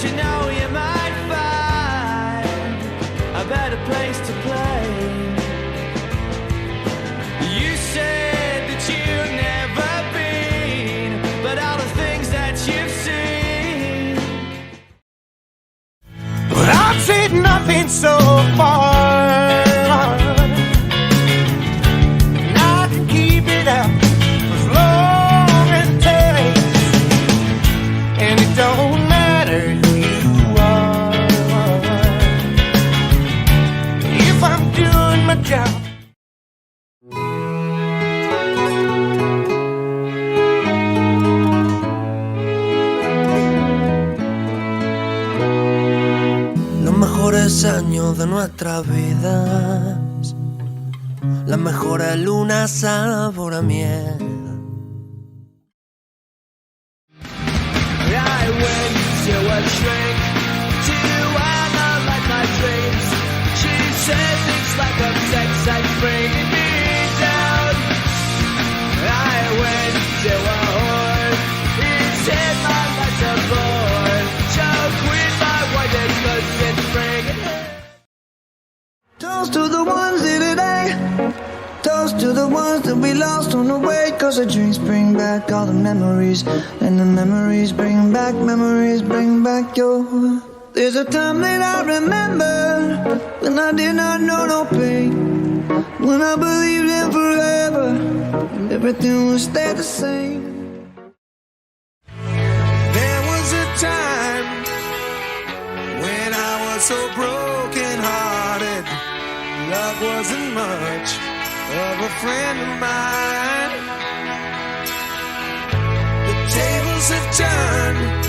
you know you might find a better place to play. You said that you've never been, but all the things that you've seen. But I've seen nothing so far, and I can keep it up as long as it takes. And it don't matter who you are, if I'm doing my job. Los mejores años de nuestras vidas, las mejores lunas sabor a miel. I went to a shrink to analyze my dreams. She said things like a sex that's bringing me down. I went to a whore, he said my life's a bore. Choke with my wife because it's bringing me. Toast to the ones here today. Toast to the ones that we lost on the way. Cause the drinks bring back all the memories, and the memories bring back your. There's a time that I remember when I did not know no pain, when I believed in forever and everything would stay the same. There was a time when I was so broken hearted, love wasn't much of a friend of mine. The tables have turned,